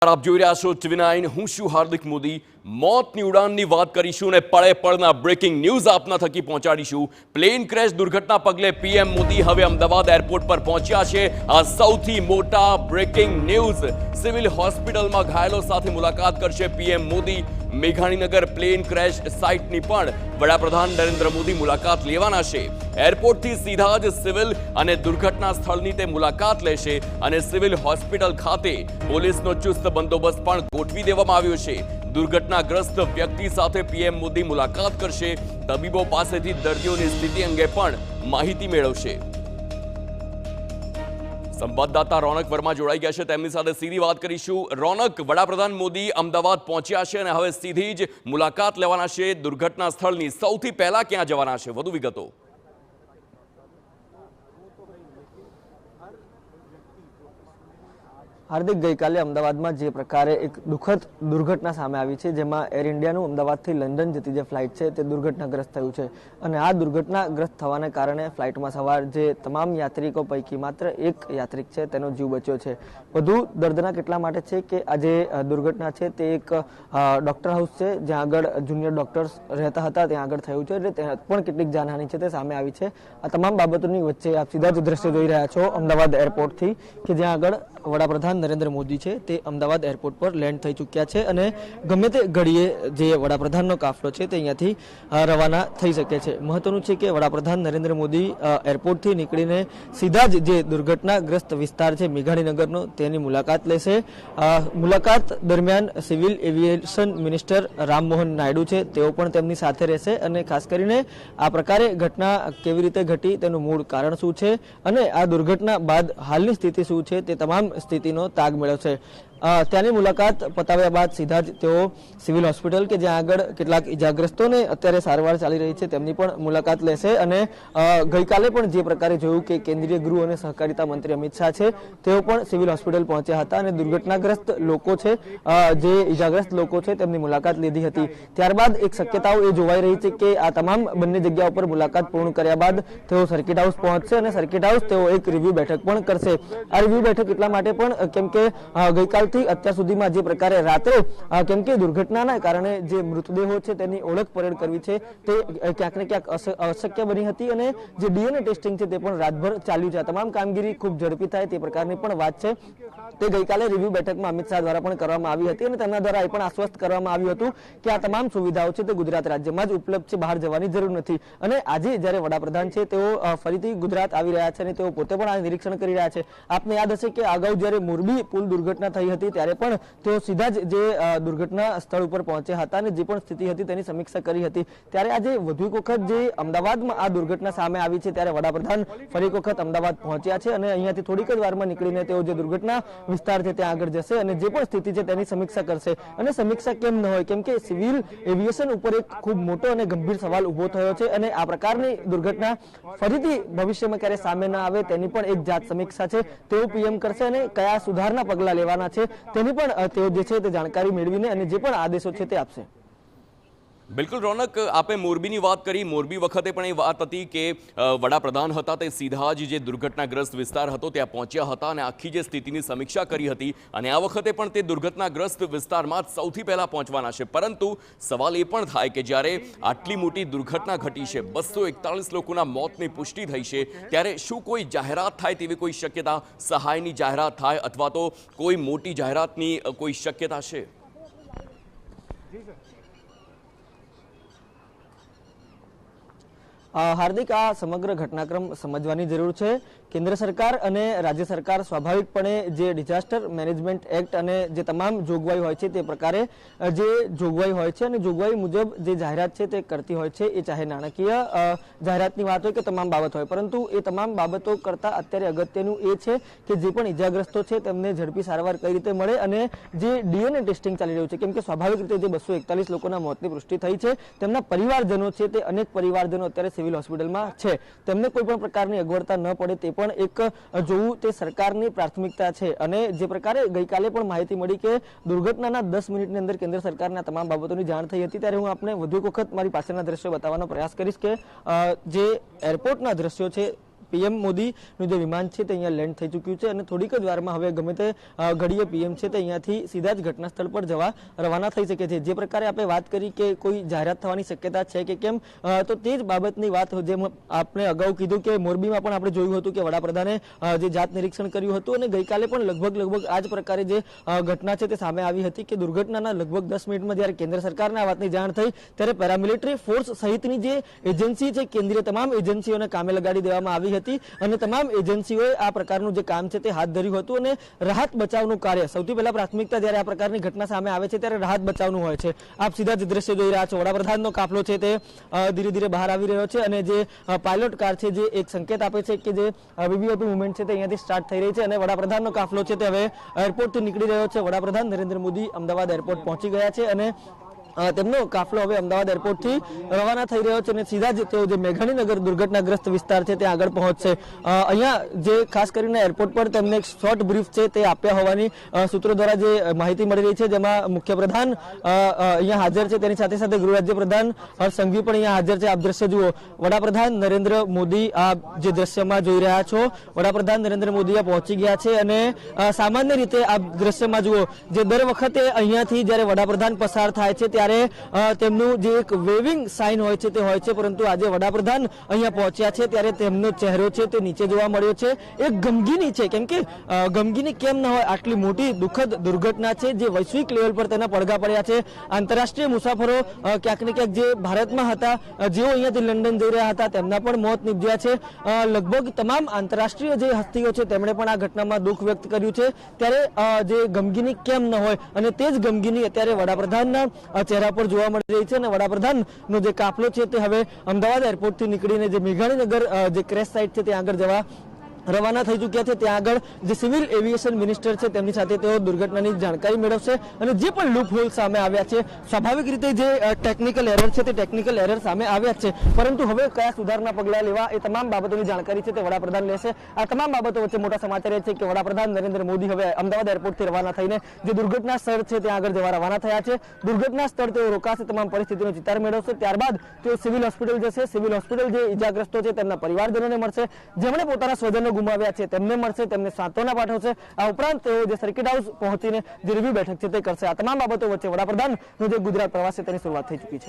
આપ જોઈ રહ્યા છો TV9 હું છું હાર્દિક મોદી મોતની ઉડાનની વાત કરીશું ને પળે પળના બ્રેકિંગ ન્યૂઝ આપના થકી પહોંચાડીશું પ્લેન ક્રેશ દુર્ઘટના પગલે પીએમ મોદી હવે અમદાવાદ એરપોર્ટ પર પહોંચ્યા છે આ સૌથી મોટા બ્રેકિંગ ન્યૂઝ સિવિલ હોસ્પિટલમાં ઘાયલો સાથે મુલાકાત કરશે PM Modi Meghaninagar plane crash સાઇટની પણ વડાપ્રધાન નરેન્દ્ર મોદી મુલાકાત લેવાના છે એરપોર્ટથી સીધા જ સિવિલ અને દુર્ઘટના સ્થળની તે મુલાકાત લેશે અને સિવિલ હોસ્પિટલ ખાતે પોલીસનો ચુસ્ત બંદોબસ્ત પણ ગોઠવી દેવામાં આવ્યો છે દુર્ઘટનાગ્રસ્ત વ્યક્તિ સાથે પીએમ મોદી મુલાકાત કરશે તબીબો પાસેથી દર્દીઓની સ્થિતિ અંગે પણ માહિતી મેળવશે સંવાદદાતા રોનક વર્મા જોડાઈ ગયા છે તેમની સાથે સીધી વાત કરીશું રોનક વડાપ્રધાન મોદી અમદાવાદ પહોંચ્યા છે અને હવે સીધી જ મુલાકાત લેવાના છે દુર્ઘટના સ્થળની સૌથી પહેલા ક્યાં જવાના છે વધુ વિગતો હાર્દિક ગઈકાલે અમદાવાદમાં જે પ્રકારે એક દુઃખદ દુર્ઘટના સામે આવી છે જેમાં એર ઇન્ડિયાનું અમદાવાદથી લંડન જતી જે ફ્લાઇટ છે તે દુર્ઘટનાગ્રસ્ત થયું છે અને આ દુર્ઘટનાગ્રસ્ત થવાને કારણે ફ્લાઇટમાં સવાર જે તમામ યાત્રિકો પૈકી માત્ર એક યાત્રિક છે તેનો જીવ બચ્યો છે વધુ દર્દનાક એટલા માટે છે કે આ જે દુર્ઘટના છે તે એક ડોક્ટર હાઉસ છે જ્યાં આગળ જુનિયર ડોક્ટર્સ રહેતા હતા ત્યાં આગળ થયું છે એટલે ત્યાં પણ કેટલીક જાનહાનિ છે તે સામે આવી છે આ તમામ બાબતોની વચ્ચે આપ સીધા જ દ્રશ્ય જોઈ રહ્યા છો અમદાવાદ એરપોર્ટથી કે જ્યાં આગળ વડાપ્રધાન નરેન્દ્ર મોદી છે તે અમદાવાદ એરપોર્ટ પર લેન્ડ થઈ ચૂક્યા છે અને ગમે તે ઘડીએ જે વડાપ્રધાનનો કાફલો છે તે અહીંયાથી રવાના થઈ શકે છે મહત્વનું છે કે વડાપ્રધાન નરેન્દ્ર મોદી એરપોર્ટથી નીકળીને સીધા જ જે દુર્ઘટનાગ્રસ્ત વિસ્તાર છે મેઘાણીનગરનો તેની મુલાકાત લેશે મુલાકાત દરમિયાન civil aviation minister Rammohan Naidu છે તેઓ પણ તેમની સાથે રહેશે અને ખાસ કરીને આ પ્રકારે ઘટના કેવી રીતે ઘટી તેનું મૂળ કારણ શું છે અને આ દુર્ઘટના બાદ હાલની સ્થિતિ શું છે તે તમામ સ્થિતિનો તાગ મેળવશે ત્યાંની મુલાકાત પતાવ્યા બાદ સીધા જ તેઓ સિવિલ હોસ્પિટલ કે જ્યાં આગળ કેટલાક ઇજાગ્રસ્તોને અત્યારે સારવાર ચાલી રહી છે તેમની પણ મુલાકાત લેશે અને ગઈકાલે પણ જે પ્રકારે જોયું કે કેન્દ્રીય ગૃહ અને સહકારિતા મંત્રી અમિત શાહ છે તેઓ પણ સિવિલ હોસ્પિટલ પહોંચ્યા હતા અને દુર્ઘટનાગ્રસ્ત લોકો છે જે ઇજાગ્રસ્ત લોકો છે તેમની મુલાકાત લીધી હતી ત્યારબાદ એક શક્યતાઓ એ જોવાઈ રહી છે કે આ તમામ બંને જગ્યાઓ પર મુલાકાત પૂર્ણ કર્યા બાદ તેઓ સર્કિટ હાઉસ પહોંચશે અને સર્કિટ હાઉસ તેઓ એક રિવ્યુ બેઠક પણ કરશે આ રિવ્યુ બેઠક એટલા માટે પણ કેમ કે ગઈકાલ અત્યાર સુધીમાં જે પ્રકારે રાત્રે કેમ કે દુર્ઘટનાના કારણે જે મૃતદેહો છે તેની ઓળખ પરેડ કરવી છે તે ક્યાંક ને ક્યાંક અશક્ય બની હતી અને જે ડીએનએ ટેસ્ટિંગ છે તે પણ રાતભર ચાલ્યું છે તમામ કામગીરી ખૂબ ઝડપી થાય તે પ્રકારની પણ વાત છે તે ગઈકાલે રિવ્યુ બેઠકમાં અમિત શાહ દ્વારા પણ કરવામાં આવી હતી અને તેમના દ્વારા એ પણ આશ્વસ્ત કરવામાં આવ્યું હતું કે આ તમામ સુવિધાઓ છે તે ગુજરાત રાજ્યમાં જ ઉપલબ્ધ છે બહાર જવાની જરૂર નથી અને આજે જ્યારે વડાપ્રધાન છે તેઓ ફરીથી ગુજરાત આવી રહ્યા છે અને તેઓ પોતે પણ આ નિરીક્ષણ કરી રહ્યા છે આપને યાદ હશે કે અગાઉ જ્યારે મોરબી પુલ દુર્ઘટના થઈ હતી ત્યારે પણ તેઓ સીધા જ જે દુર્ઘટના સ્થળ ઉપર પહોંચ્યા હતા અને જે પણ સ્થિતિ હતી તેની સમીક્ષા કરી હતી ત્યારે આજે વધુ એક વખત જે અમદાવાદમાં આ દુર્ઘટના સામે આવી છે ત્યારે વડાપ્રધાન ફરી એક વખત અમદાવાદ પહોંચ્યા છે અને અહીંયાથી થોડીક જ વારમાં નીકળીને તેઓ જે દુર્ઘટના વિસ્તાર છે ત્યાં આગળ જશે અને જે પણ સ્થિતિ છે તેની સમીક્ષા કરશે અને સમીક્ષા કેમ ન હોય કેમ કે સિવિલ એવિએશન ઉપર એક ખૂબ મોટો અને ગંભીર સવાલ ઉભો થયો છે અને આ પ્રકારની દુર્ઘટના ફરીથી ભવિષ્યમાં ક્યારે સામે ન આવે તેની પણ એક જાત સમીક્ષા છે તેઓ પીએમ કરશે અને કયા સુધારના પગલા લેવાના છે તેની પણ તેઓ જે છે તે જાણકારી મેળવીને અને જે પણ આદેશો છે તે આપશે બિલકુલ રોનક આપે મોરબીની વાત કરી મોરબી વખતે પણ એ વાત હતી કે વડાપ્રધાન હતા તે સીધા જ જે દુર્ઘટનાગ્રસ્ત વિસ્તાર હતો ત્યાં પહોંચ્યા હતા અને આખી જે સ્થિતિની સમીક્ષા કરી હતી અને આ વખતે પણ તે દુર્ઘટનાગ્રસ્ત વિસ્તારમાં સૌથી પહેલા પહોંચવાના છે પરંતુ સવાલ એ પણ થાય કે જ્યારે આટલી મોટી દુર્ઘટના ઘટી છે 241 લોકોના મોતની પુષ્ટિ થઈ છે ત્યારે શું કોઈ જાહેરાત થાય તેવી કોઈ શક્યતા સહાયની જાહેરાત થાય અથવા તો કોઈ મોટી જાહેરાતની કોઈ શક્યતા છે હાર્દિક આ સમગ્ર ઘટનાક્રમ સમજવાની જરૂર છે કેન્દ્ર સરકાર અને રાજ્ય સરકાર સ્વાભાવિકપણે જે ડિઝાસ્ટર મેનેજમેન્ટ એક્ટ અને જે તમામ જોગવાઈ હોય છે તે પ્રકારે જે જોગવાઈ હોય છે અને જોગવાઈ મુજબ જે જાહેરાત છે તે કરતી હોય છે એ ચાહે નાણાકીય જાહેરાતની વાત હોય કે તમામ બાબત હોય પરંતુ એ તમામ બાબતો કરતાં અત્યારે અગત્યનું એ છે કે જે પણ ઇજાગ્રસ્તો છે તેમને ઝડપી સારવાર કઈ રીતે મળે અને જે ડીએનએ ટેસ્ટિંગ ચાલી રહ્યું છે કેમ કે સ્વાભાવિક રીતે જે 241 લોકોના મોતની પુષ્ટિ થઈ છે તેમના પરિવારજનો છે તે અનેક પરિવારજનો અત્યારે સિવિલ હોસ્પિટલમાં છે તેમને કોઈ પણ પ્રકારની અગવડતા ન પડે તે પણ એક જોવું તે સરકારની પ્રાથમિકતા છે અને જે પ્રકારે ગઈકાલે પણ માહિતી મળી કે દુર્ઘટનાના 10 મિનિટની અંદર કેન્દ્ર સરકારના તમામ બાબતોની જાણ થઈ હતી ત્યારે હું આપને વધુ એક વખત મારી પાછળના દ્રશ્યો બતાવવાનો પ્રયાસ કરીશ કે જે એરપોર્ટના દ્રશ્યો છે પીએમ મોદીનું જે વિમાન છે તે અહીંયા લેન્ડ થઈ ચૂક્યું છે અને થોડીક જ વારમાં હવે ગમે તે ઘડીએ પીએમ છે તે અહીંયાથી સીધા જ ઘટના સ્થળ પર જવા રવાના થઈ શકે છે. જે પ્રકારે આપણે વાત કરી કે કોઈ જાહેરાત થવાની શક્યતા છે કે કેમ, તો તે જ બાબતની વાત જેમ આપણે અગાઉ કીધું કે મોરબીમાં પણ આપણે જોયું હતું કે વડાપ્રધાને જે જાત નિરીક્ષણ કર્યું હતું અને ગઈકાલે પણ લગભગ આ જ પ્રકારે જે ઘટના છે તે સામે આવી હતી કે દુર્ઘટનાના લગભગ 10 મિનિટમાં જ્યારે કેન્દ્ર સરકારને આ વાતની જાણ થઈ ત્યારે પેરામિલિટરી ફોર્સ સહિતની જે એજન્સી છે કેન્દ્રીય તમામ એજન્સીઓને કામે લગાડી દેવામાં આવી હતી અને તમામ એજન્સીઓએ આ પ્રકારનું જે કામ છે તે હાથ ધર્યું હતું અને રાહત બચાવનું કાર્ય સૌથી પહેલા પ્રાથમિકતા જ્યારે આ પ્રકારની ઘટના સામે આવે છે ત્યારે રાહત બચાવનું હોય છે. આપ સીધા જ દ્રશ્ય જોઈ રહ્યા છો, વડાપ્રધાનનો કાફલો છે તે ધીરે ધીરે બહાર આવી રહ્યો છે અને જે પાયલોટ કાર છે જે એક સંકેત આપે છે કે જે વીવીઆઈપી મુવમેન્ટ છે તે અહીંયાથી સ્ટાર્ટ થઈ રહી છે અને વડાપ્રધાનનો કાફલો છે તે હવે એરપોર્ટથી નીકળી રહ્યો છે. વડાપ્રધાન નરેન્દ્ર મોદી અમદાવાદ એરપોર્ટ પહોંચી ગયા છે અને તેમનો કાફલો હવે અમદાવાદ એરપોર્ટથી રવાના થઈ રહ્યો છે અને સીધા જ તેઓ જે મેઘાણીનગર દુર્ઘટનાગ્રસ્ત વિસ્તાર છે ત્યાં આગળ પહોંચશે. અહીંયા જે ખાસ કરીને એરપોર્ટ પર તેમને એક શોર્ટ બ્રીફ છે તે આપ્યા હોવાની સૂત્રો દ્વારા જે માહિતી મળી રહી છે, જેમાં મુખ્યપ્રધાન અહીંયા હાજર છે, તેની સાથે સાથે ગૃહ રાજ્યપ્રધાન હર્ષ સંઘવી પણ અહીંયા હાજર છે. આપ દ્રશ્ય જુઓ, વડાપ્રધાન નરેન્દ્ર મોદી આ જે દ્રશ્યમાં જોઈ રહ્યા છો, વડાપ્રધાન નરેન્દ્ર મોદી પહોંચી ગયા છે અને સામાન્ય રીતે આ દ્રશ્યમાં જુઓ જે દર વખતે અહીંયાથી જ્યારે વડાપ્રધાન પસાર થાય છે ત્યારે તેમનું જે એક વેવિંગ સાઇન હોય છે તે હોય છે, પરંતુ આજે વડાપ્રધાન અહીંયા પહોંચ્યા છે ત્યારે તેમનો ચહેરો છે તે નીચે જોવા મળ્યો છે. એક ગમગીની છે, કેમ કે ગમગીની કેમ ન હોય, આટલી મોટી દુઃખદ દુર્ઘટના છે જે વૈશ્વિક લેવલ પર તેના પડઘા પડ્યા છે. આંતરરાષ્ટ્રીય મુસાફરો ક્યાંક ને ક્યાંક જે ભારતમાં હતા, જેઓ અહીંયાથી લંડન જઈ રહ્યા હતા, તેમના પણ મોત નીપજ્યા છે. લગભગ તમામ આંતરરાષ્ટ્રીય જે હસ્તીઓ છે તેમણે પણ આ ઘટનામાં દુઃખ વ્યક્ત કર્યું છે. ત્યારે જે ગમગીની કેમ ન હોય અને તે જ ગમગીની અત્યારે વડાપ્રધાનના ચહેરા પર જોવા મળી રહી છે અને વડાપ્રધાનનો જે કાફલો છે તે હવે અમદાવાદ એરપોર્ટથી નીકળીને જે મેઘાણીનગર જે ક્રેશ સાઇટ છે ત્યાં આગળ જવા રવાના થઈ ચૂક્યા છે. ત્યાં આગળ જે સિવિલ એવિએશન મિનિસ્ટર છે તેમની સાથે તેઓ દુર્ઘટનાની જાણકારી મેળવશે અને જે પણ લૂપ હોલ સામે આવ્યા છે, સ્વાભાવિક રીતે જે ટેકનિકલ એરર છે તે ટેકનિકલ એરર સામે આવ્યા છે, પરંતુ હવે કયા સુધારના પગલાં લેવા એ તમામ બાબતોની જાણકારી છે તે વડાપ્રધાન લેશે. આ તમામ બાબતો વચ્ચે મોટા સમાચાર એ છે કે વડાપ્રધાન નરેન્દ્ર મોદી હવે અમદાવાદ એરપોર્ટથી રવાના થઈને જે દુર્ઘટના સ્થળ છે ત્યાં આગળ જવા રવાના થયા છે. દુર્ઘટના સ્થળ તેઓ રોકાશે, તમામ પરિસ્થિતિનો ચિતાર મેળવશે, ત્યારબાદ તેઓ સિવિલ હોસ્પિટલ જશે. સિવિલ હોસ્પિટલ જે ઇજાગ્રસ્તો છે તેમના પરિવારજનોને મળશે, જેમણે પોતાના સ્વજનો ગુમાવ્યા છે તેમને મળશે, તેમને સાંત્વના પાઠવશે. આ ઉપરાંત તેઓ જે સર્કિટ હાઉસ પહોંચીને જે રિવ્યુ બેઠક છે તે કરશે. આ તમામ બાબતો વચ્ચે વડાપ્રધાનનો જે ગુજરાત પ્રવાસ છે તેની શરૂઆત થઈ ચૂકી છે.